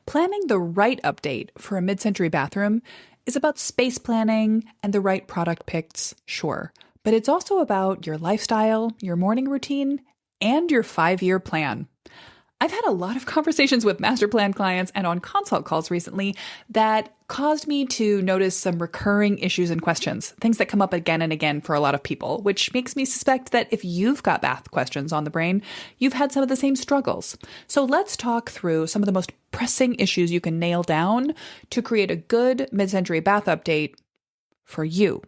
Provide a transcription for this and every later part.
Planning the right update for a mid-century bathroom is about space planning and the right product picks, sure. But it's also about your lifestyle, your morning routine, and your 5-year plan. I've had a lot of conversations with master plan clients and on consult calls recently that caused me to notice some recurring issues and questions, things that come up again and again for a lot of people, which makes me suspect that if you've got bath questions on the brain, you've had some of the same struggles. So let's talk through some of the most pressing issues you can nail down to create a good mid-century bath update for you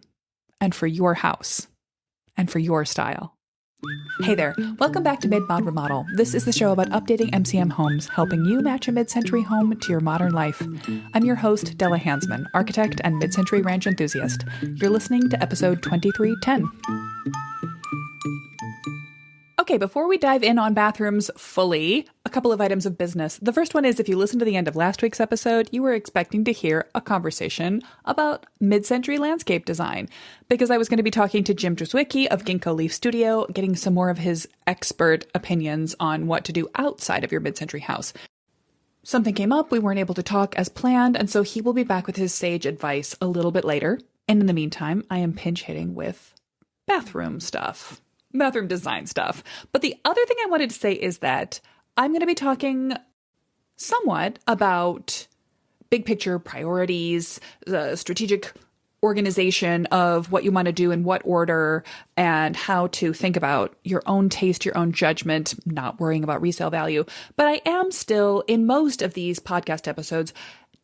and for your house and for your style. Hey there, welcome back to Mid-Mod Remodel. This is the show about updating MCM homes, helping you match a mid-century home to your modern life. I'm your host, Della Hansman, architect and mid-century ranch enthusiast. You're listening to episode 2310. Okay, before we dive in on bathrooms fully, a couple of items of business. The first one is if you listened to the end of last week's episode, you were expecting to hear a conversation about mid-century landscape design, because I was going to be talking to Jim Drzwicki of Ginkgo Leaf Studio, getting some more of his expert opinions on what to do outside of your mid-century house. Something came up, we weren't able to talk as planned, and so he will be back with his sage advice a little bit later. And in the meantime, I am pinch hitting with bathroom design stuff. But the other thing I wanted to say is that I'm going to be talking somewhat about big picture priorities, the strategic organization of what you want to do in what order, and how to think about your own taste, your own judgment, not worrying about resale value. But I am still, in most of these podcast episodes,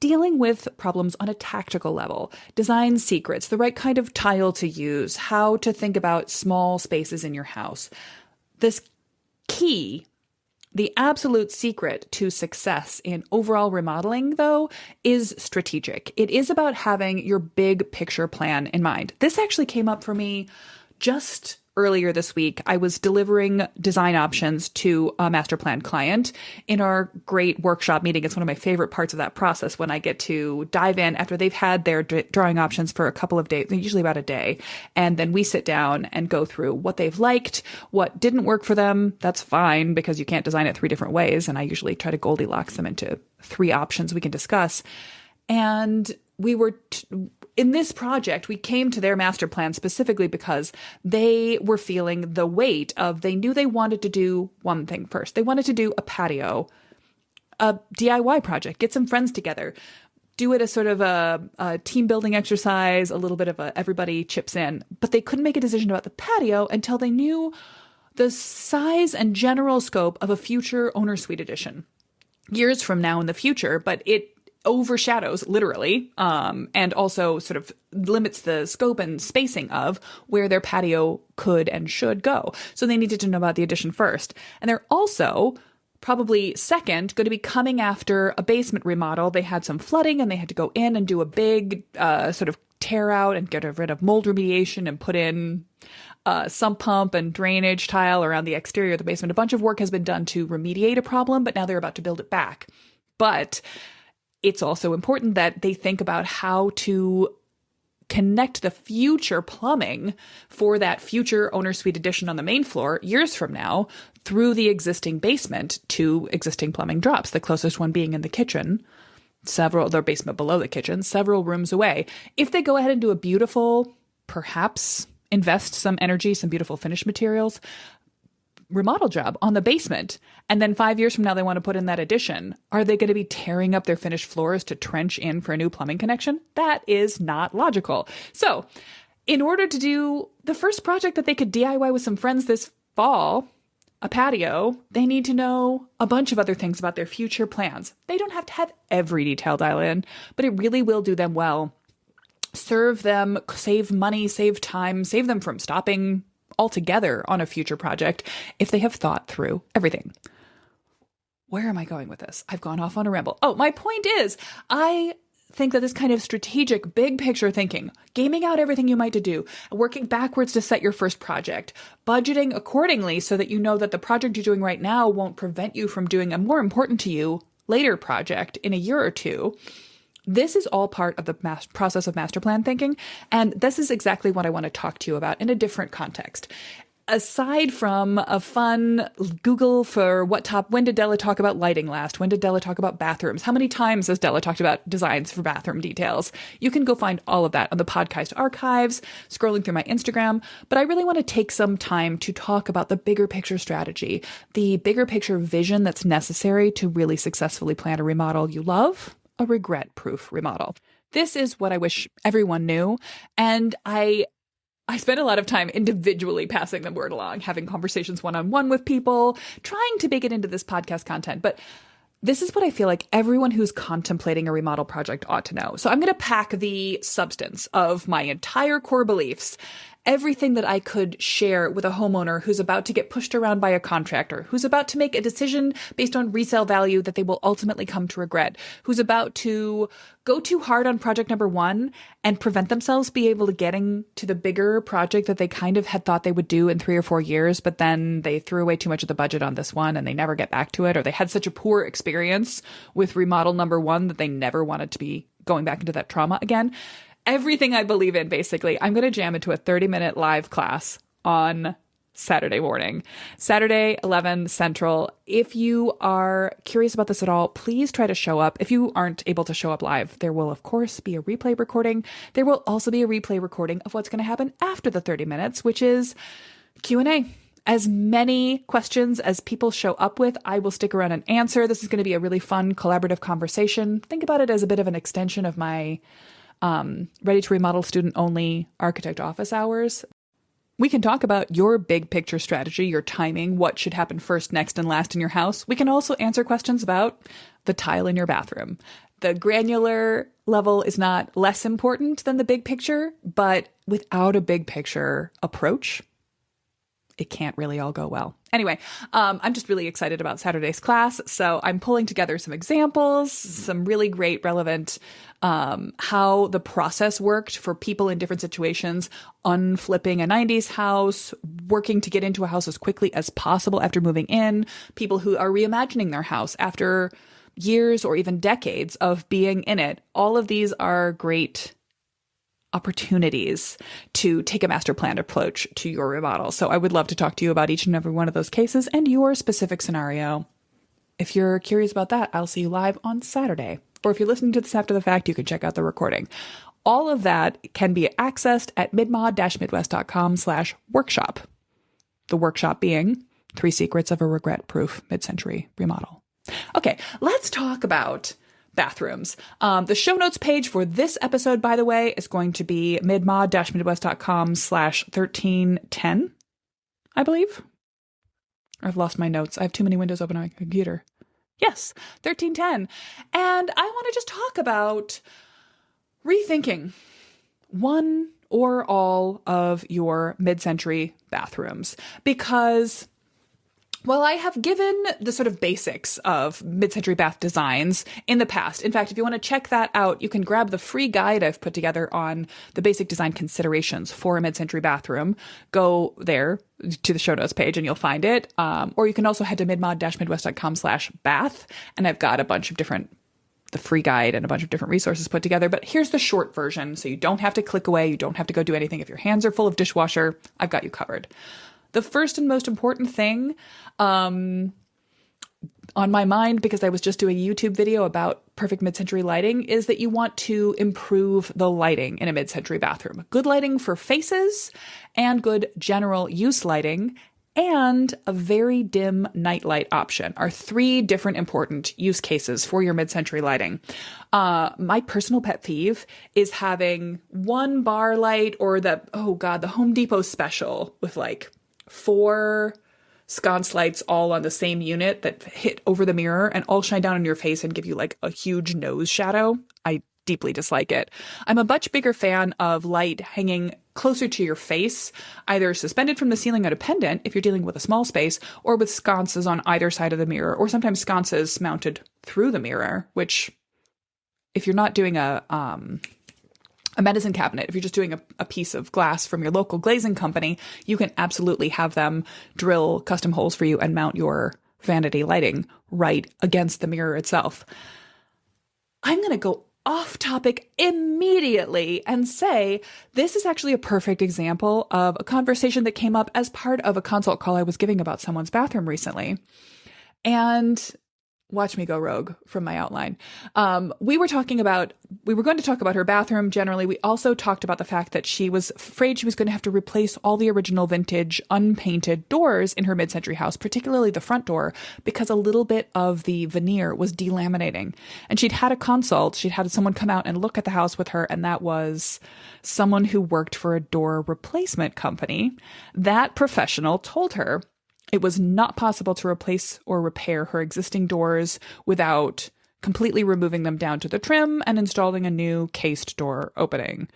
dealing with problems on a tactical level, design secrets, the right kind of tile to use, how to think about small spaces in your house. This key, the absolute secret to success in overall remodeling, though, is strategic. It is about having your big picture plan in mind. This actually came up for me just earlier this week. I was delivering design options to a master plan client in our great workshop meeting. It's one of my favorite parts of that process when I get to dive in after they've had their drawing options for a couple of days, usually about a day. And then we sit down and go through what they've liked, what didn't work for them. That's fine because you can't design it 3 different ways. And I usually try to Goldilocks them into 3 options we can discuss. And we were in this project, we came to their master plan specifically because they were feeling the weight of, they knew they wanted to do one thing first. They wanted to do a patio, a DIY project, get some friends together, do it as sort of a team building exercise, a little bit of everybody chips in. But they couldn't make a decision about the patio until they knew the size and general scope of a future owner suite edition. Years from now in the future, but it overshadows literally, and also sort of limits the scope and spacing of where their patio could and should go. So they needed to know about the addition first. And they're also probably second going to be coming after a basement remodel. They had some flooding and they had to go in and do a big sort of tear out and get rid of mold remediation and put in sump pump and drainage tile around the exterior of the basement. A bunch of work has been done to remediate a problem, but now they're about to build it back. But it's also important that they think about how to connect the future plumbing for that future owner suite addition on the main floor years from now through the existing basement to existing plumbing drops, the closest one being in the kitchen, their basement below the kitchen, several rooms away. If they go ahead and do a beautiful, perhaps invest some energy, some beautiful finish materials, remodel job on the basement, and then 5 years from now they want to put in that addition, are they going to be tearing up their finished floors to trench in for a new plumbing connection? That is not logical. So in order to do the first project that they could DIY with some friends this fall, a patio, they need to know a bunch of other things about their future plans. They don't have to have every detail dialed in, but it really will do them well. Serve them, save money, save time, save them from stopping altogether on a future project if they have thought through everything. Where am I going with this? I've gone off on a ramble. Oh, my point is, I think that this kind of strategic, big picture thinking, gaming out everything you might to do, working backwards to set your first project, budgeting accordingly so that you know that the project you're doing right now won't prevent you from doing a more important to you later project in a year or two. This is all part of the process of master plan thinking, and this is exactly what I want to talk to you about in a different context. aside from a fun Google for when did Della talk about lighting last? When did Della talk about bathrooms? How many times has Della talked about designs for bathroom details? You can go find all of that on the podcast archives, scrolling through my Instagram. But I really want to take some time to talk about the bigger picture strategy, the bigger picture vision that's necessary to really successfully plan a remodel you love, a regret-proof remodel. This is what I wish everyone knew. And I spend a lot of time individually passing the word along, having conversations one-on-one with people, trying to make it into this podcast content. But this is what I feel like everyone who's contemplating a remodel project ought to know. So I'm going to pack the substance of my entire core beliefs, everything that I could share with a homeowner who's about to get pushed around by a contractor, who's about to make a decision based on resale value that they will ultimately come to regret, who's about to go too hard on project number one and prevent themselves be able to getting to the bigger project that they kind of had thought they would do in 3 or 4 years, but then they threw away too much of the budget on this one and they never get back to it, or they had such a poor experience with remodel number one that they never wanted to be going back into that trauma again. Everything I believe in, basically, I'm going to jam into a 30-minute live class on Saturday morning, Saturday, 11 Central. If you are curious about this at all, please try to show up. If you aren't able to show up live, there will, of course, be a replay recording. There will also be a replay recording of what's going to happen after the 30 minutes, which is Q&A. As many questions as people show up with, I will stick around and answer. This is going to be a really fun, collaborative conversation. Think about it as a bit of an extension of my ready to remodel student only architect office hours. We can talk about your big picture strategy, your timing, what should happen first, next, and last in your house. We can also answer questions about the tile in your bathroom. The granular level is not less important than the big picture, but without a big picture approach, it can't really all go well. Anyway, I'm just really excited about Saturday's class. So I'm pulling together some examples, some really great, relevant, how the process worked for people in different situations, unflipping a 90s house, working to get into a house as quickly as possible after moving in, people who are reimagining their house after years or even decades of being in it. All of these are great opportunities to take a master planned approach to your remodel. So I would love to talk to you about each and every one of those cases and your specific scenario. If you're curious about that, I'll see you live on Saturday. Or if you're listening to this after the fact, you can check out the recording. All of that can be accessed at midmod-midwest.com/workshop. The workshop being 3 Secrets of a Regret-Proof Mid-Century Remodel. Okay, let's talk about bathrooms. The show notes page for this episode, by the way, is going to be midmod-midwest.com/1310, I believe. I've lost my notes. I have too many windows open on my computer. Yes, 1310. And I want to just talk about rethinking one or all of your mid-century bathrooms, because while I have given the sort of basics of mid-century bath designs in the past, in fact, if you want to check that out, you can grab the free guide I've put together on the basic design considerations for a mid-century bathroom. Go there to the show notes page and you'll find it. Or you can also head to midmod-midwest.com/bath. And I've got the free guide and a bunch of different resources put together. But here's the short version. So you don't have to click away. You don't have to go do anything. If your hands are full of dishwasher, I've got you covered. The first and most important thing on my mind, because I was just doing a YouTube video about perfect mid-century lighting, is that you want to improve the lighting in a mid-century bathroom. Good lighting for faces and good general use lighting and a very dim nightlight option are 3 different important use cases for your mid-century lighting. My personal pet peeve is having one bar light or the Home Depot special with like 4 sconce lights all on the same unit that hit over the mirror and all shine down on your face and give you like a huge nose shadow. I deeply dislike it. I'm a much bigger fan of light hanging closer to your face, either suspended from the ceiling on a pendant if you're dealing with a small space, or with sconces on either side of the mirror, or sometimes sconces mounted through the mirror, which if you're not doing a medicine cabinet, if you're just doing a piece of glass from your local glazing company, you can absolutely have them drill custom holes for you and mount your vanity lighting right against the mirror itself. I'm going to go off topic immediately and say, this is actually a perfect example of a conversation that came up as part of a consult call I was giving about someone's bathroom recently. And watch me go rogue from my outline. We were going to talk about her bathroom generally. We also talked about the fact that she was afraid she was going to have to replace all the original vintage unpainted doors in her mid-century house, particularly the front door, because a little bit of the veneer was delaminating. And she'd had a consult. She'd had someone come out and look at the house with her, and that was someone who worked for a door replacement company. That professional told her it was not possible to replace or repair her existing doors without completely removing them down to the trim and installing a new cased door opening.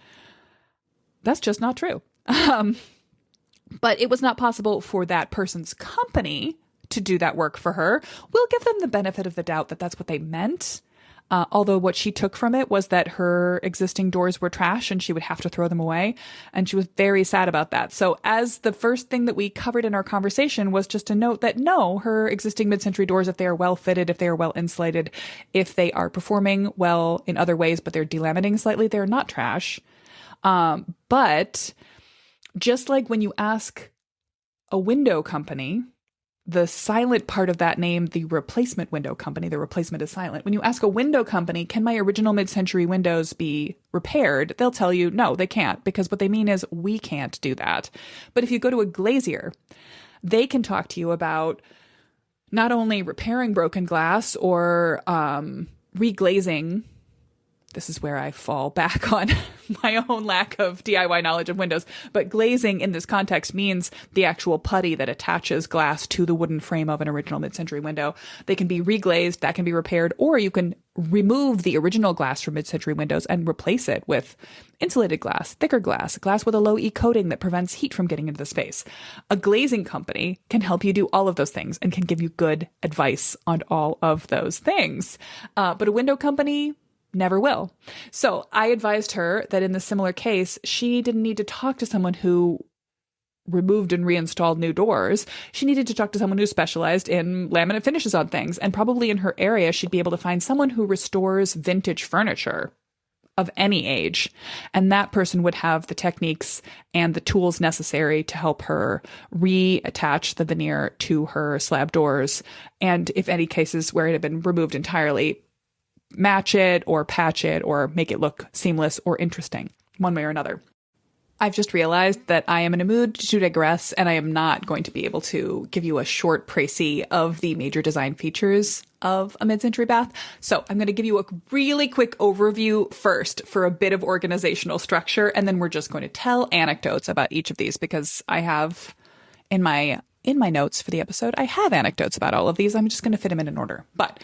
That's just not true. But it was not possible for that person's company to do that work for her. We'll give them the benefit of the doubt that that's what they meant. Although what she took from it was that her existing doors were trash and she would have to throw them away. And she was very sad about that. So as the first thing that we covered in our conversation was just to note that no, her existing mid-century doors, if they are well fitted, if they are well insulated, if they are performing well in other ways, but they're delaminating slightly, they're not trash. But just like when you ask a window company, the silent part of that name, the replacement window company, the replacement is silent. When you ask a window company, can my original mid-century windows be repaired? They'll tell you, no, they can't, because what they mean is we can't do that. But if you go to a glazier, they can talk to you about not only repairing broken glass or reglazing. This is where I fall back on my own lack of DIY knowledge of windows. But glazing in this context means the actual putty that attaches glass to the wooden frame of an original mid-century window. They can be reglazed, that can be repaired, or you can remove the original glass from mid-century windows and replace it with insulated glass, thicker glass with a low E coating that prevents heat from getting into the space. A glazing company can help you do all of those things and can give you good advice on all of those things. But a window company never will. So I advised her that in the similar case, she didn't need to talk to someone who removed and reinstalled new doors. She needed to talk to someone who specialized in laminate finishes on things. And probably in her area, she'd be able to find someone who restores vintage furniture of any age. And that person would have the techniques and the tools necessary to help her reattach the veneer to her slab doors. And if any cases where it had been removed entirely, match it or patch it or make it look seamless or interesting one way or another. I've just realized that I am in a mood to digress, and I am not going to be able to give you a short précis of the major design features of a mid-century bath. So I'm going to give you a really quick overview first for a bit of organizational structure, and then we're just going to tell anecdotes about each of these because I have in my notes for the episode, I have anecdotes about all of these. I'm just going to fit them in order. But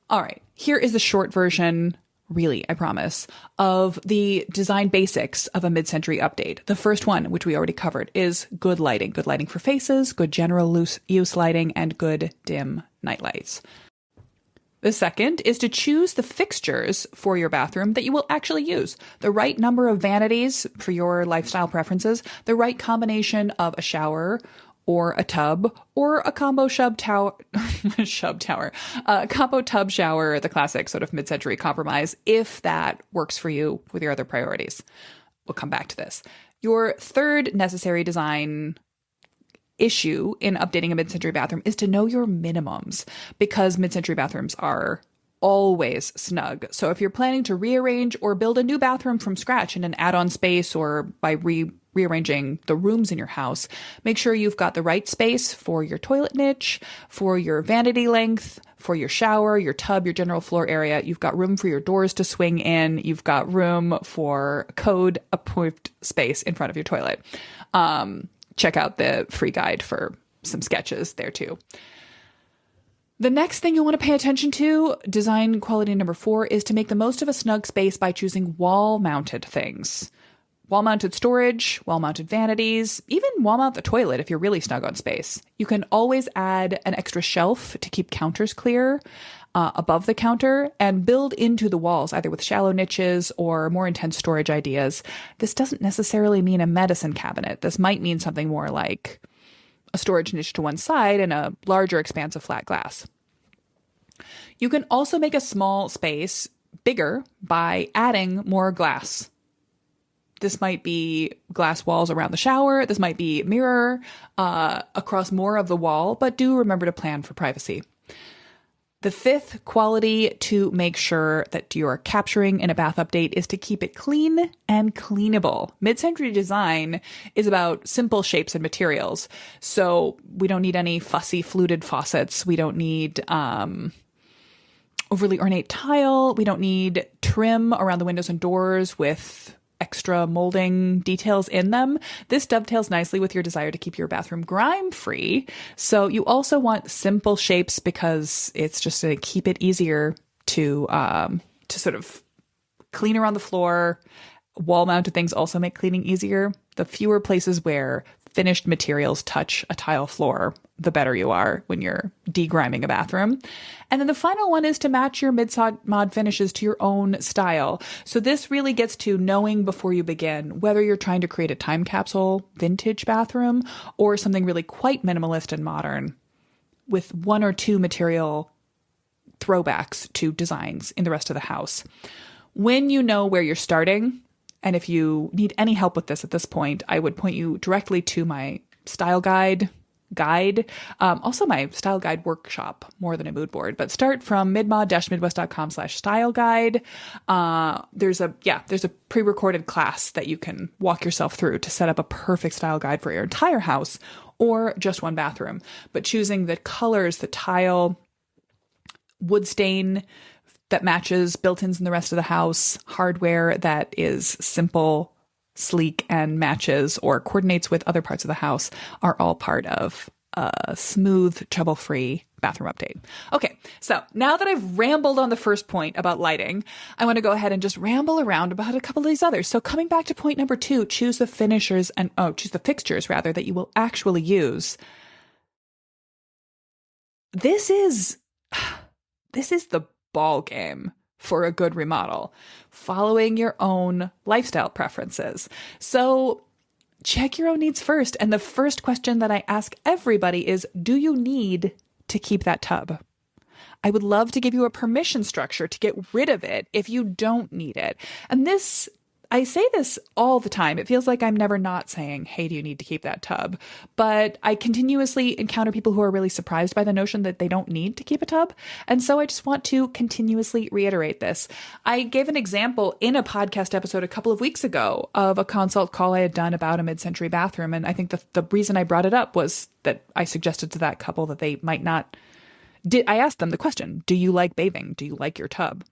all right, here is the short version, really, I promise, of the design basics of a mid-century update. The first one, which we already covered, is good lighting. Good lighting for faces, good general use lighting, and good dim night lights. The second is to choose the fixtures for your bathroom that you will actually use. The right number of vanities for your lifestyle preferences, the right combination of a shower or a tub, or a combo combo tub shower, the classic sort of mid-century compromise, if that works for you with your other priorities. We'll come back to this. Your third necessary design issue in updating a mid-century bathroom is to know your minimums, because mid-century bathrooms are always snug. So if you're planning to rearrange or build a new bathroom from scratch in an add-on space or by rearranging the rooms in your house, make sure you've got the right space for your toilet niche, for your vanity length, for your shower, your tub, your general floor area. You've got room for your doors to swing in. You've got room for code-approved space in front of your toilet. Check out the free guide for some sketches there too. The next thing you'll want to pay attention to, design quality number 4, is to make the most of a snug space by choosing wall-mounted things. Wall-mounted storage, wall-mounted vanities, even wall-mount the toilet if you're really snug on space. You can always add an extra shelf to keep counters clear above the counter and build into the walls, either with shallow niches or more intense storage ideas. This doesn't necessarily mean a medicine cabinet. This might mean something more like a storage niche to one side and a larger expanse of flat glass. You can also make a small space bigger by adding more glass. This might be glass walls around the shower. This might be mirror across more of the wall, but do remember to plan for privacy. The fifth quality to make sure that you're capturing in a bath update is to keep it clean and cleanable. Mid-century design is about simple shapes and materials. So we don't need any fussy fluted faucets. We don't need overly ornate tile. We don't need trim around the windows and doors with extra molding details in them. This dovetails nicely with your desire to keep your bathroom grime-free. So you also want simple shapes because it's just to keep it easier to sort of clean around the floor. Wall-mounted things also make cleaning easier. The fewer places where finished materials touch a tile floor, the better you are when you're degriming a bathroom. And then the final one is to match your mid-mod finishes to your own style. So this really gets to knowing before you begin whether you're trying to create a time capsule vintage bathroom or something really quite minimalist and modern with one or two material throwbacks to designs in the rest of the house. When you know where you're starting, and if you need any help with this at this point, I would point you directly to my style guide, also my style guide workshop, more than a mood board, but start from midmod-midwest.com/style guide. There's a pre-recorded class that you can walk yourself through to set up a perfect style guide for your entire house or just one bathroom. But choosing the colors, the tile, wood stain that matches built-ins in the rest of the house, hardware that is simple, sleek, and matches or coordinates with other parts of the house are all part of a smooth, trouble-free bathroom update. Okay, so now that I've rambled on the first point about lighting, I want to go ahead and just ramble around about a couple of these others. So coming back to point number 2, choose the fixtures that you will actually use. This is the ball game for a good remodel, following your own lifestyle preferences. So check your own needs first. And the first question that I ask everybody is, do you need to keep that tub? I would love to give you a permission structure to get rid of it if you don't need it. And I say this all the time. It feels like I'm never not saying, hey, do you need to keep that tub? But I continuously encounter people who are really surprised by the notion that they don't need to keep a tub. And so I just want to continuously reiterate this. I gave an example in a podcast episode a couple of weeks ago of a consult call I had done about a mid-century bathroom. And I think the reason I brought it up was that I suggested to that couple that they might not... I asked them the question, do you like bathing? Do you like your tub?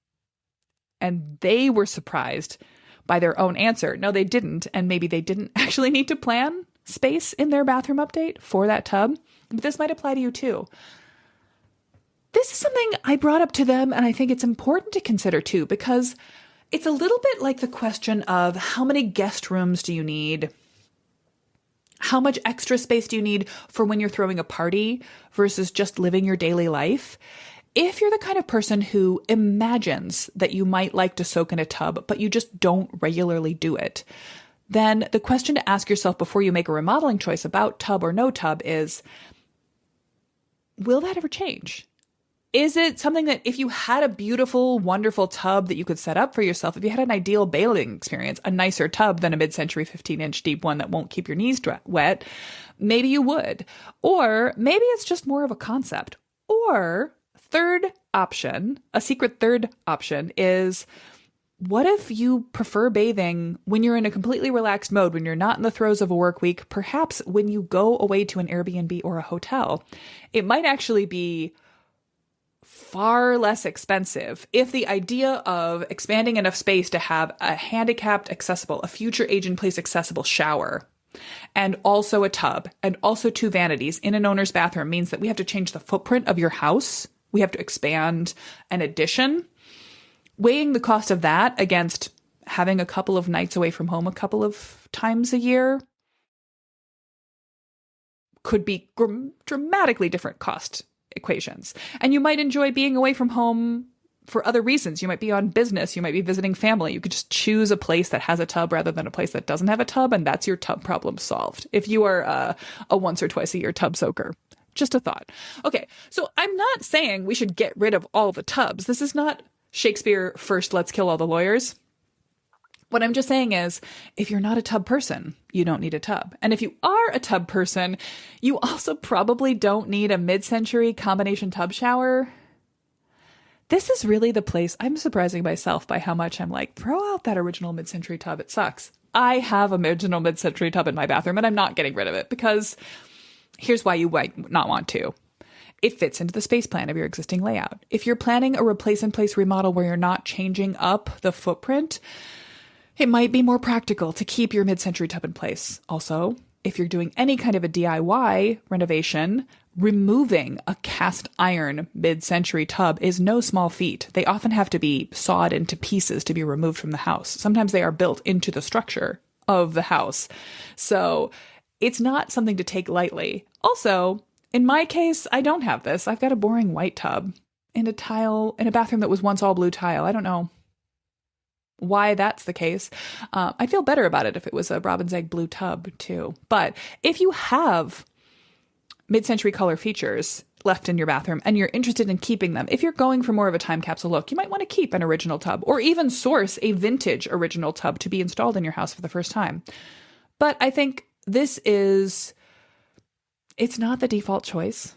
And they were surprised by their own answer. No, they didn't. And maybe they didn't actually need to plan space in their bathroom update for that tub. But this might apply to you too. This is something I brought up to them, and I think it's important to consider too, because it's a little bit like the question of how many guest rooms do you need? How much extra space do you need for when you're throwing a party versus just living your daily life? If you're the kind of person who imagines that you might like to soak in a tub, but you just don't regularly do it, then the question to ask yourself before you make a remodeling choice about tub or no tub is, will that ever change? Is it something that if you had a beautiful, wonderful tub that you could set up for yourself, if you had an ideal bathing experience, a nicer tub than a mid-century 15-inch deep one that won't keep your knees wet, maybe you would. Or maybe it's just more of a concept. Or a secret third option is, what if you prefer bathing when you're in a completely relaxed mode, when you're not in the throes of a work week, perhaps when you go away to an Airbnb or a hotel? It might actually be far less expensive if the idea of expanding enough space to have a handicapped accessible, a future age-in-place accessible shower, and also a tub, and also 2 vanities in an owner's bathroom means that we have to change the footprint of your house. We have to expand an addition. Weighing the cost of that against having a couple of nights away from home a couple of times a year could be dramatically different cost equations. And you might enjoy being away from home for other reasons. You might be on business. You might be visiting family. You could just choose a place that has a tub rather than a place that doesn't have a tub, and that's your tub problem solved. If you are a once or twice a year tub soaker. Just a thought. Okay, so I'm not saying we should get rid of all the tubs. This is not Shakespeare first, let's kill all the lawyers. What I'm just saying is, if you're not a tub person, you don't need a tub. And if you are a tub person, you also probably don't need a mid-century combination tub shower. This is really the place. I'm surprising myself by how much I'm like, throw out that original mid-century tub. It sucks. I have a original mid-century tub in my bathroom and I'm not getting rid of it because here's why you might not want to. It fits into the space plan of your existing layout. If you're planning a replace-in-place remodel where you're not changing up the footprint, it might be more practical to keep your mid-century tub in place. Also, if you're doing any kind of a DIY renovation, removing a cast iron mid-century tub is no small feat. They often have to be sawed into pieces to be removed from the house. Sometimes they are built into the structure of the house. So it's not something to take lightly. Also, in my case, I don't have this. I've got a boring white tub in a bathroom that was once all blue tile. I don't know why that's the case. I'd feel better about it if it was a robin's egg blue tub too. But if you have mid-century color features left in your bathroom and you're interested in keeping them, if you're going for more of a time capsule look, you might want to keep an original tub or even source a vintage original tub to be installed in your house for the first time. But I think it's not the default choice.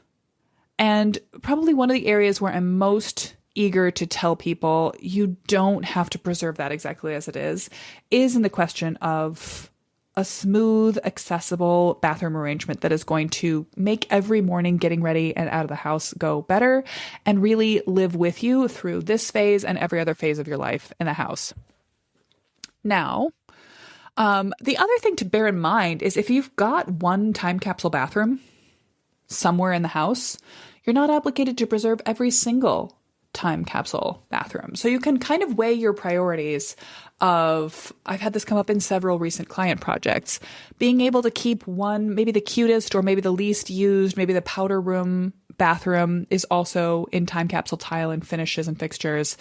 And probably one of the areas where I'm most eager to tell people you don't have to preserve that exactly as it is in the question of a smooth, accessible bathroom arrangement that is going to make every morning getting ready and out of the house go better and really live with you through this phase and every other phase of your life in the house. Now, the other thing to bear in mind is if you've got one time capsule bathroom somewhere in the house, you're not obligated to preserve every single time capsule bathroom. So you can kind of weigh your priorities of, I've had this come up in several recent client projects, being able to keep one, maybe the cutest or maybe the least used, maybe the powder room bathroom is also in time capsule tile and finishes and fixtures.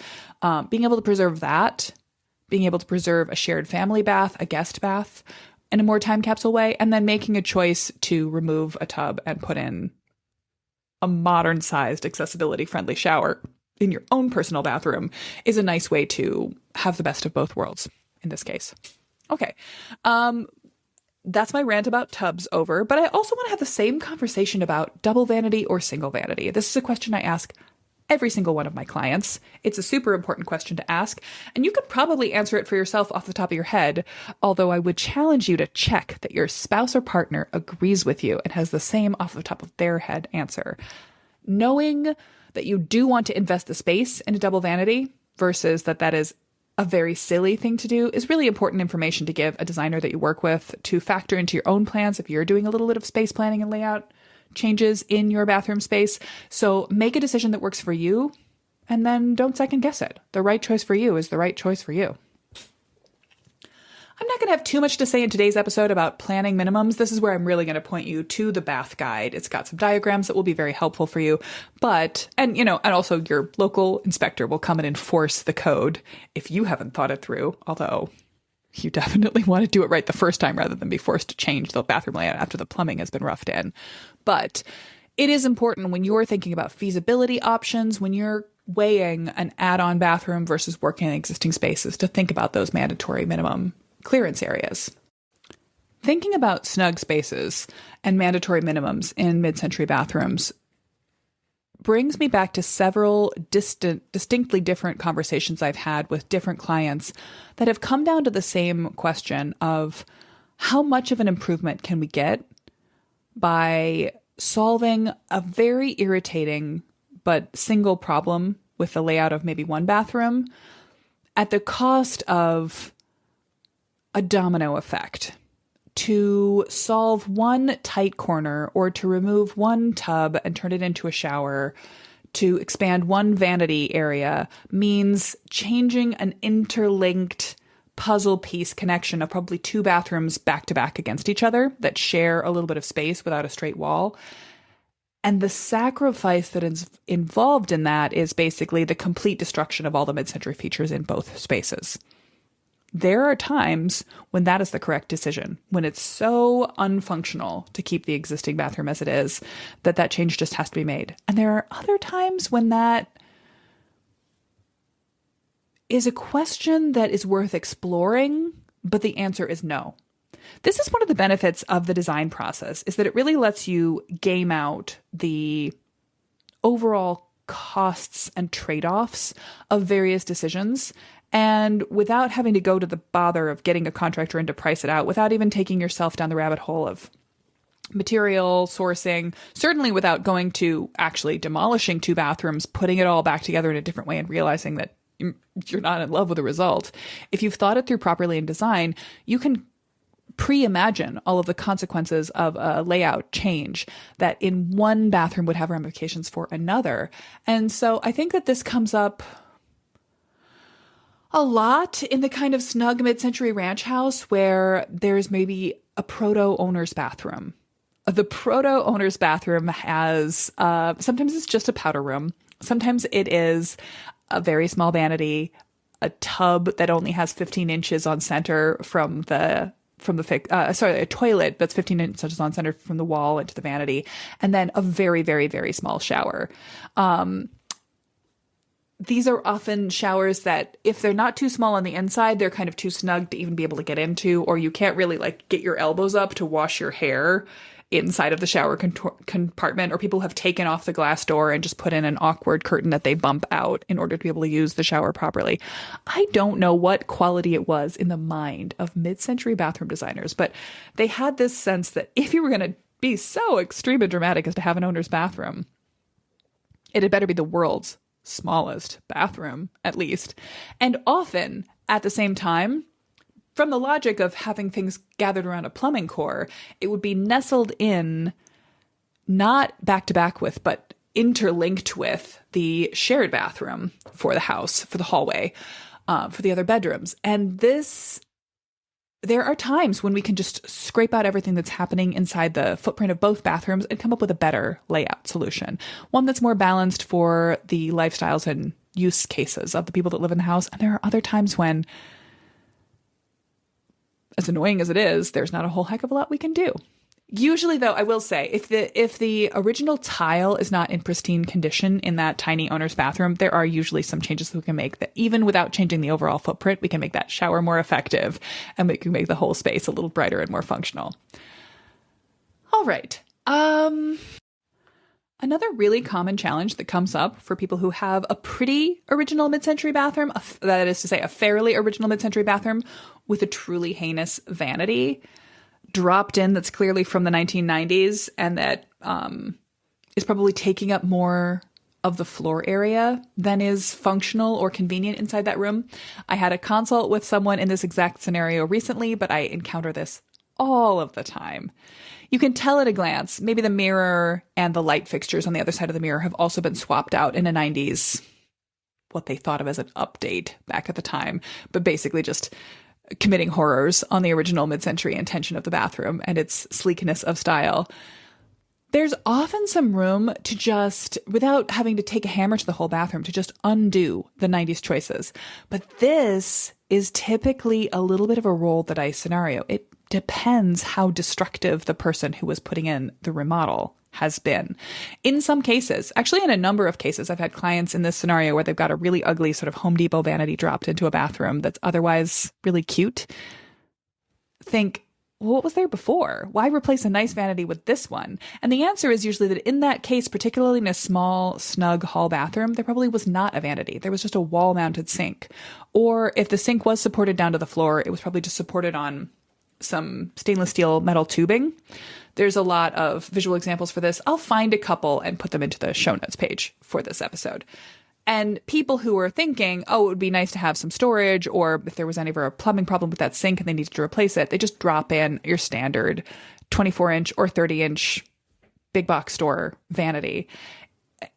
Being able to preserve that, being able to preserve a shared family bath, a guest bath in a more time capsule way, and then making a choice to remove a tub and put in a modern sized accessibility friendly shower in your own personal bathroom is a nice way to have the best of both worlds in this case. Okay. That's my rant about tubs over, but I also want to have the same conversation about double vanity or single vanity. This is a question I ask every single one of my clients. It's a super important question to ask, and you could probably answer it for yourself off the top of your head, although I would challenge you to check that your spouse or partner agrees with you and has the same off the top of their head answer. Knowing that you do want to invest the space in a double vanity versus that is a very silly thing to do is really important information to give a designer that you work with to factor into your own plans if you're doing a little bit of space planning and layout changes in your bathroom space. So make a decision that works for you and then don't second guess it. The right choice for you is the right choice for you. I'm not going to have too much to say in today's episode about planning minimums. This is where I'm really going to point you to the bath guide. It's got some diagrams that will be very helpful for you. And also your local inspector will come and enforce the code if you haven't thought it through, although you definitely want to do it right the first time rather than be forced to change the bathroom layout after the plumbing has been roughed in. But it is important when you're thinking about feasibility options, when you're weighing an add-on bathroom versus working in existing spaces, to think about those mandatory minimum clearance areas. Thinking about snug spaces and mandatory minimums in mid-century bathrooms brings me back to several distinctly different conversations I've had with different clients that have come down to the same question of how much of an improvement can we get by solving a very irritating but single problem with the layout of maybe one bathroom at the cost of a domino effect. To solve one tight corner or to remove one tub and turn it into a shower, to expand one vanity area means changing an interlinked puzzle piece connection of probably two bathrooms back to back against each other that share a little bit of space without a straight wall. And the sacrifice that is involved in that is basically the complete destruction of all the mid-century features in both spaces. There are times when that is the correct decision, when it's so unfunctional to keep the existing bathroom as it is, that change just has to be made. And there are other times when that is a question that is worth exploring, but the answer is no. This is one of the benefits of the design process, is that it really lets you game out the overall costs and trade-offs of various decisions. And without having to go to the bother of getting a contractor in to price it out, without even taking yourself down the rabbit hole of material sourcing, certainly without going to actually demolishing 2 bathrooms, putting it all back together in a different way and realizing that you're not in love with the result. If you've thought it through properly in design, you can pre-imagine all of the consequences of a layout change that in one bathroom would have ramifications for another. And so I think that this comes up a lot in the kind of snug mid-century ranch house where there's maybe a proto-owner's bathroom. The proto-owner's bathroom has, sometimes it's just a powder room. Sometimes it is a very small vanity, a tub that only has 15 inches on center a toilet that's 15 inches on center from the wall into the vanity, and then a very, very, very small shower. These are often showers that, if they're not too small on the inside, they're kind of too snug to even be able to get into, or you can't really get your elbows up to wash your hair inside of the shower compartment, or people have taken off the glass door and just put in an awkward curtain that they bump out in order to be able to use the shower properly. I don't know what quality it was in the mind of mid-century bathroom designers, but they had this sense that if you were going to be so extreme and dramatic as to have an owner's bathroom, it had better be the world's smallest bathroom, at least. And often, at the same time, from the logic of having things gathered around a plumbing core, it would be nestled in, not back to back with, but interlinked with the shared bathroom for the house, for the hallway, for the other bedrooms. And there are times when we can just scrape out everything that's happening inside the footprint of both bathrooms and come up with a better layout solution. One that's more balanced for the lifestyles and use cases of the people that live in the house. And there are other times when, as annoying as it is, there's not a whole heck of a lot we can do. Usually, though, I will say, if the original tile is not in pristine condition in that tiny owner's bathroom, there are usually some changes that we can make that, even without changing the overall footprint, we can make that shower more effective and we can make the whole space a little brighter and more functional. All right. Another really common challenge that comes up for people who have a pretty original mid-century bathroom, that is to say, a fairly original mid-century bathroom with a truly heinous vanity dropped in that's clearly from the 1990s and that is probably taking up more of the floor area than is functional or convenient inside that room. I had a consult with someone in this exact scenario recently, but I encounter this all of the time. You can tell at a glance, maybe the mirror and the light fixtures on the other side of the mirror have also been swapped out in a 90s, what they thought of as an update back at the time, but basically just committing horrors on the original mid-century intention of the bathroom and its sleekness of style. There's often some room to just, without having to take a hammer to the whole bathroom, to just undo the 90s choices. But this is typically a little bit of a roll the dice scenario. It depends how destructive the person who was putting in the remodel has been. In some cases, actually in a number of cases, I've had clients in this scenario where they've got a really ugly sort of Home Depot vanity dropped into a bathroom that's otherwise really cute. Think, well, what was there before? Why replace a nice vanity with this one? And the answer is usually that in that case, particularly in a small, snug hall bathroom, there probably was not a vanity. There was just a wall-mounted sink. Or if the sink was supported down to the floor, it was probably just supported on some stainless steel metal tubing. There's a lot of visual examples for this. I'll find a couple and put them into the show notes page for this episode. And people who are thinking, oh, it would be nice to have some storage, or if there was ever a plumbing problem with that sink and they needed to replace it, they just drop in your standard 24-inch or 30-inch big box store vanity.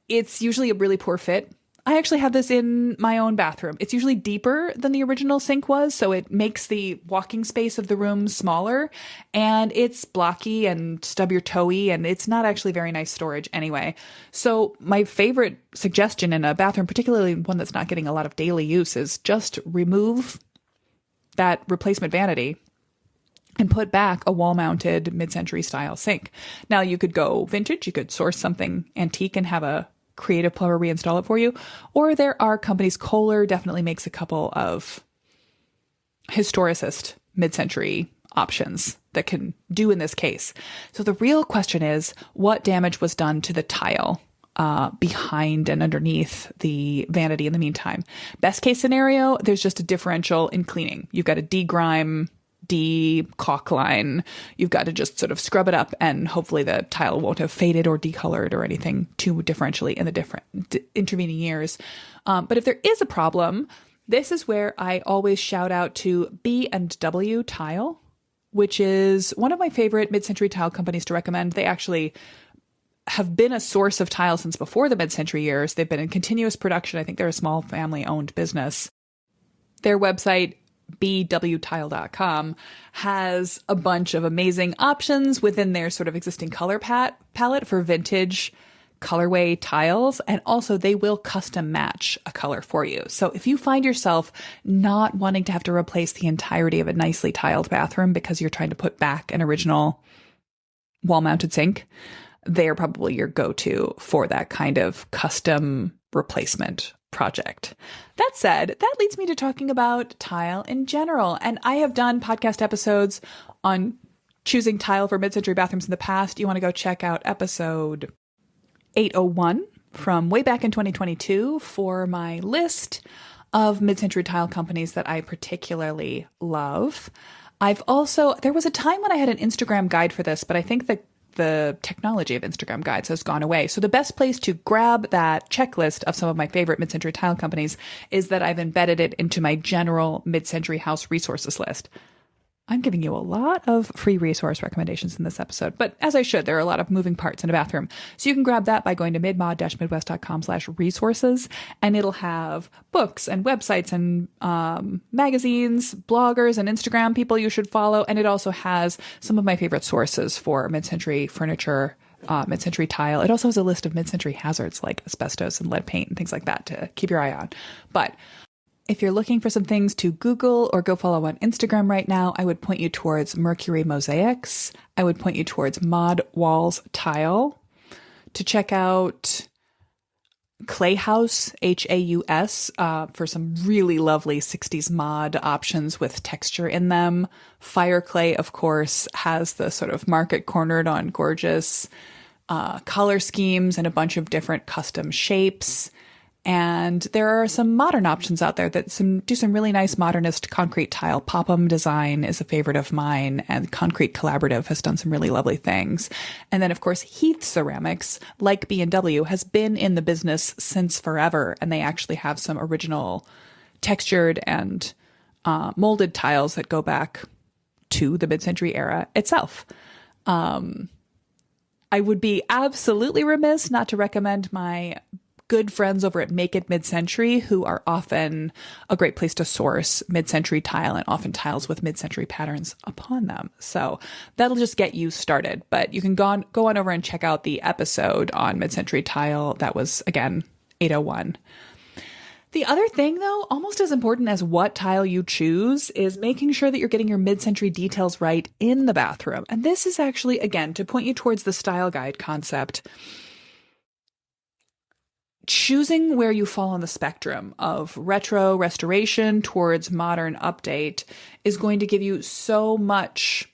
It's usually a really poor fit. I actually have this in my own bathroom. It's usually deeper than the original sink was, so it makes the walking space of the room smaller, and it's blocky and stub your toe-y, and it's not actually very nice storage anyway. So my favorite suggestion in a bathroom, particularly one that's not getting a lot of daily use, is just remove that replacement vanity and put back a wall-mounted mid-century style sink. Now, you could go vintage. You could source something antique and have a creative plumber reinstall it for you. Or there are companies, Kohler definitely makes a couple of historicist mid-century options that can do in this case. So the real question is, what damage was done to the tile behind and underneath the vanity in the meantime? Best case scenario, there's just a differential in cleaning. You've got to degrime, de-caulk line. You've got to just sort of scrub it up, and hopefully the tile won't have faded or decolored or anything too differentially in the different intervening years. But if there is a problem, this is where I always shout out to B&W Tile, which is one of my favorite mid-century tile companies to recommend. They actually have been a source of tile since before the mid-century years. They've been in continuous production. I think they're a small family-owned business. Their website, bwtile.com, has a bunch of amazing options within their sort of existing color palette for vintage colorway tiles. And also they will custom match a color for you. So if you find yourself not wanting to have to replace the entirety of a nicely tiled bathroom because you're trying to put back an original wall-mounted sink, they are probably your go-to for that kind of custom replacement project. That said, that leads me to talking about tile in general. And I have done podcast episodes on choosing tile for mid-century bathrooms in the past. You want to go check out episode 801 from way back in 2022 for my list of mid-century tile companies that I particularly love. There was a time when I had an Instagram guide for this, but I think that the technology of Instagram guides has gone away. So the best place to grab that checklist of some of my favorite mid-century tile companies is that I've embedded it into my general mid-century house resources list. I'm giving you a lot of free resource recommendations in this episode, but as I should, there are a lot of moving parts in a bathroom. So you can grab that by going to midmod-midwest.com/resources, and it'll have books and websites and magazines, bloggers and Instagram people you should follow. And it also has some of my favorite sources for mid-century furniture, mid-century tile. It also has a list of mid-century hazards like asbestos and lead paint and things like that to keep your eye on. But if you're looking for some things to Google or go follow on Instagram right now, I would point you towards Mercury Mosaics. I would point you towards Mod Walls Tile to check out Clay House, Haus, for some really lovely 60s mod options with texture in them. Fire Clay, of course, has the sort of market cornered on gorgeous color schemes and a bunch of different custom shapes. And there are some modern options out there that do some really nice modernist concrete tile. Popham Design is a favorite of mine, and Concrete Collaborative has done some really lovely things. And then, of course, Heath Ceramics, like B&W, has been in the business since forever, and they actually have some original textured and molded tiles that go back to the mid-century era itself. I would be absolutely remiss not to recommend my good friends over at Make It Mid-Century, who are often a great place to source mid-century tile and often tiles with mid-century patterns upon them. So that'll just get you started. But you can go on over and check out the episode on mid-century tile. That was, again, 801. The other thing, though, almost as important as what tile you choose, is making sure that you're getting your mid-century details right in the bathroom. And this is actually, again, to point you towards the style guide concept. Choosing where you fall on the spectrum of retro restoration towards modern update is going to give you so much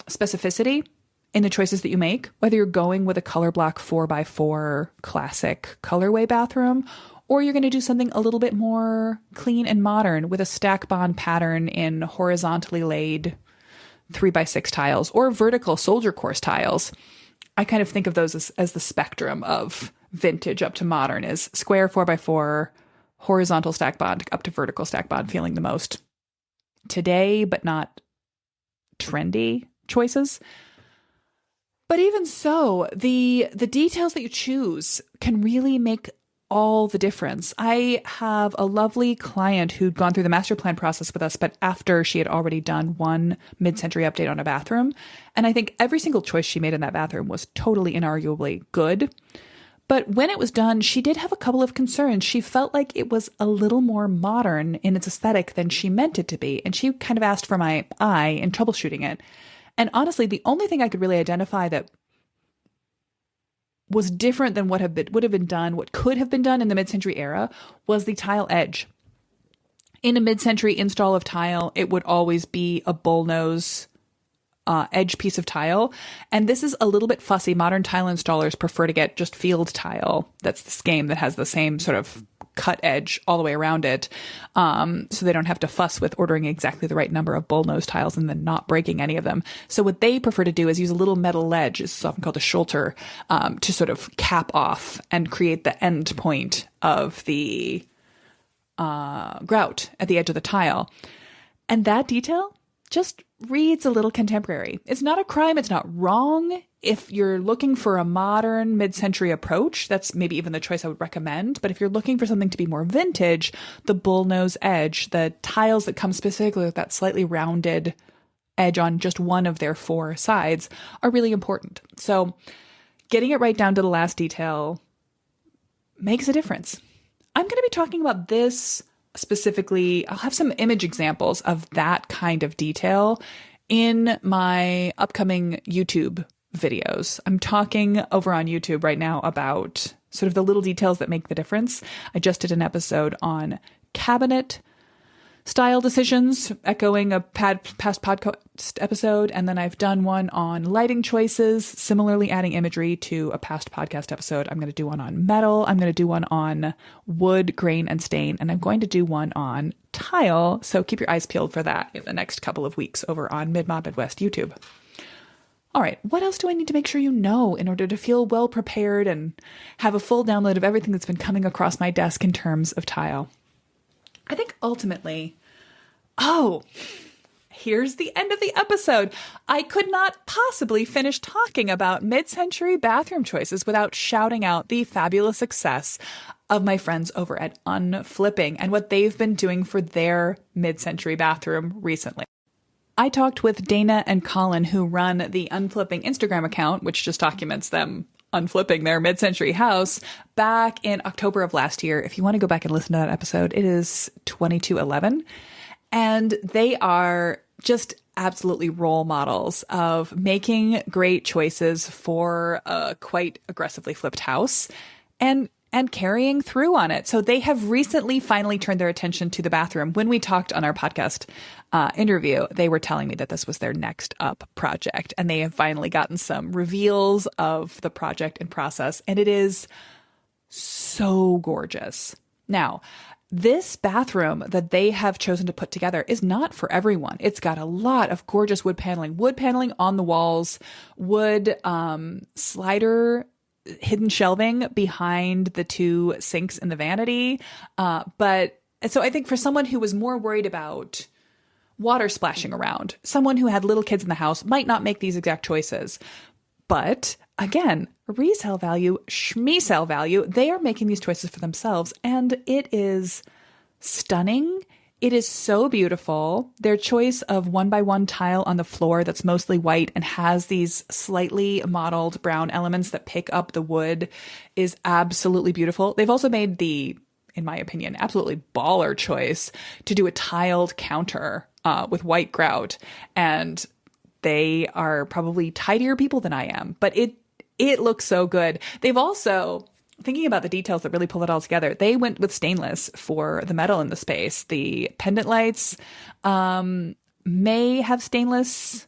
specificity in the choices that you make, whether you're going with a color block 4x4 classic colorway bathroom, or you're going to do something a little bit more clean and modern with a stack bond pattern in horizontally laid 3x6 tiles or vertical soldier course tiles. I kind of think of those as the spectrum of vintage up to modern, is square 4x4, horizontal stack bond up to vertical stack bond feeling the most today, but not trendy choices. But even so, the details that you choose can really make all the difference. I have a lovely client who'd gone through the master plan process with us, but after she had already done one mid-century update on a bathroom. And I think every single choice she made in that bathroom was totally inarguably good. But when it was done, she did have a couple of concerns. She felt like it was a little more modern in its aesthetic than she meant it to be. And she kind of asked for my eye in troubleshooting it. And honestly, the only thing I could really identify that was different than what could have been done in the mid-century era was the tile edge. In a mid-century install of tile, it would always be a bullnose edge piece of tile. And this is a little bit fussy. Modern tile installers prefer to get just field tile. That's the skein that has the same sort of cut edge all the way around it. So they don't have to fuss with ordering exactly the right number of bullnose tiles and then not breaking any of them. So what they prefer to do is use a little metal ledge, it's often called a schulter, to sort of cap off and create the end point of the grout at the edge of the tile. And that detail just reads a little contemporary. It's not a crime. It's not wrong. If you're looking for a modern mid-century approach, that's maybe even the choice I would recommend. But if you're looking for something to be more vintage, the bullnose edge, the tiles that come specifically with that slightly rounded edge on just one of their four sides are really important. So getting it right down to the last detail makes a difference. I'm going to be talking about this specifically. I'll have some image examples of that kind of detail in my upcoming YouTube videos. I'm talking over on YouTube right now about sort of the little details that make the difference. I just did an episode on cabinet style decisions, echoing a past podcast episode. And then I've done one on lighting choices, similarly adding imagery to a past podcast episode. I'm going to do one on metal. I'm going to do one on wood, grain, and stain. And I'm going to do one on tile. So keep your eyes peeled for that in the next couple of weeks over on Mid-Mod Midwest YouTube. All right, what else do I need to make sure you know in order to feel well prepared and have a full download of everything that's been coming across my desk in terms of tile? I think ultimately, here's the end of the episode. I could not possibly finish talking about mid-century bathroom choices without shouting out the fabulous success of my friends over at Unflipping and what they've been doing for their mid-century bathroom recently. I talked with Dana and Colin, who run the Unflipping Instagram account, which just documents them unflipping their mid-century house, back in October of last year. If you want to go back and listen to that episode, it is 2211. And they are just absolutely role models of making great choices for a quite aggressively flipped house and carrying through on it. So they have recently finally turned their attention to the bathroom. When we talked on our podcast interview, they were telling me that this was their next up project, and they have finally gotten some reveals of the project and process, and it is so gorgeous. Now, this bathroom that they have chosen to put together is not for everyone. It's got a lot of gorgeous wood paneling on the walls, wood slider hidden shelving behind the two sinks in the vanity. But so I think for someone who was more worried about water splashing around, someone who had little kids in the house might not make these exact choices. But again, resale value, schmeesale value, they are making these choices for themselves. And it is stunning. It is so beautiful. Their choice of 1x1 tile on the floor that's mostly white and has these slightly mottled brown elements that pick up the wood is absolutely beautiful. They've also made the, in my opinion, absolutely baller choice to do a tiled counter with white grout. And they are probably tidier people than I am, but it looks so good. They've also, thinking about the details that really pull it all together, they went with stainless for the metal in the space. The pendant lights may have stainless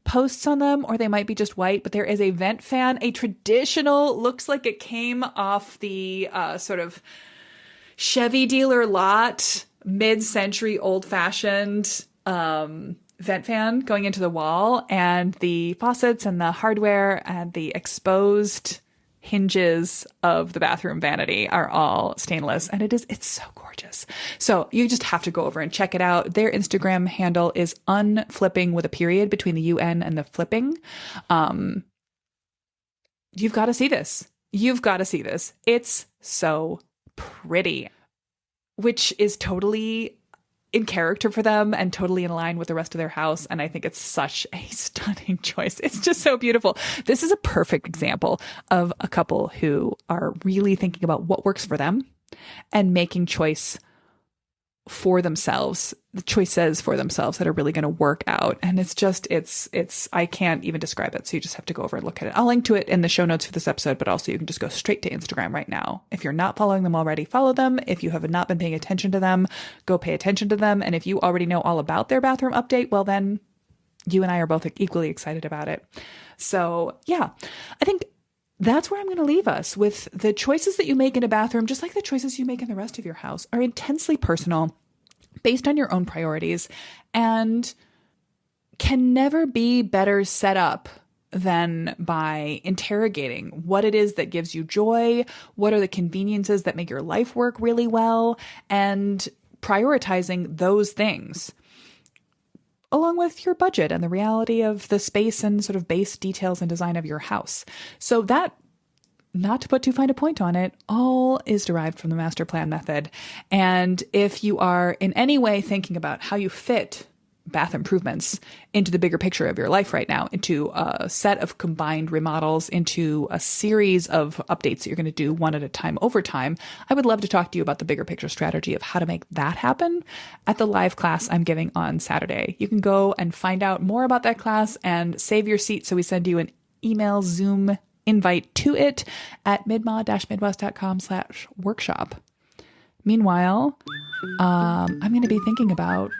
posts on them, or they might be just white, but there is a vent fan, a traditional, looks like it came off the sort of Chevy dealer lot, mid-century old-fashioned vent fan going into the wall, and the faucets and the hardware and the exposed hinges of the bathroom vanity are all stainless, and it's so gorgeous. So you just have to go over and check it out. Their Instagram handle is unflipping with a period between the UN and the flipping. You've got to see this. You've got to see this. It's so pretty, which is totally in character for them and totally in line with the rest of their house. And I think it's such a stunning choice. It's just so beautiful. This is a perfect example of a couple who are really thinking about what works for them and making choice for themselves, the choices for themselves that are really going to work out. And I can't even describe it. So you just have to go over and look at it. I'll link to it in the show notes for this episode, but also you can just go straight to Instagram right now. If you're not following them already, follow them. If you have not been paying attention to them, go pay attention to them. And if you already know all about their bathroom update, well, then you and I are both equally excited about it. So yeah, I think that's where I'm going to leave us with the choices that you make in a bathroom, just like the choices you make in the rest of your house, are intensely personal, based on your own priorities, and can never be better set up than by interrogating what it is that gives you joy, what are the conveniences that make your life work really well, and prioritizing those things along with your budget and the reality of the space and sort of base details and design of your house. So that, not to put too fine a point on it, all is derived from the master plan method. And if you are in any way thinking about how you fit bath improvements into the bigger picture of your life right now, into a set of combined remodels, into a series of updates that you're going to do one at a time over time, I would love to talk to you about the bigger picture strategy of how to make that happen at the live class I'm giving on Saturday. You can go and find out more about that class and save your seat so we send you an email Zoom invite to it at midma-midwest.com/workshop. Meanwhile, I'm going to be thinking about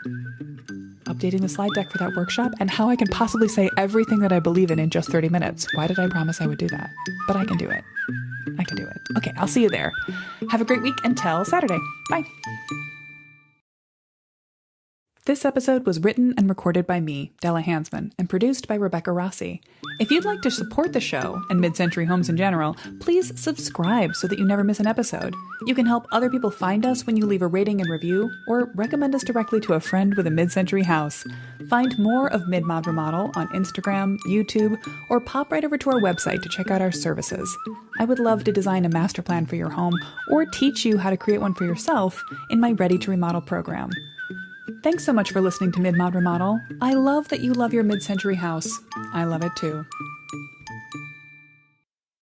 updating the slide deck for that workshop and how I can possibly say everything that I believe in just 30 minutes. Why did I promise I would do that? But I can do it. I can do it. Okay, I'll see you there. Have a great week until Saturday. Bye. This episode was written and recorded by me, Della Hansman, and produced by Rebecca Rossi. If you'd like to support the show and mid-century homes in general, please subscribe so that you never miss an episode. You can help other people find us when you leave a rating and review, or recommend us directly to a friend with a mid-century house. Find more of Mid-Mod Remodel on Instagram, YouTube, or pop right over to our website to check out our services. I would love to design a master plan for your home, or teach you how to create one for yourself in my Ready to Remodel program. Thanks so much for listening to Mid-Mod Remodel. I love that you love your mid-century house. I love it too.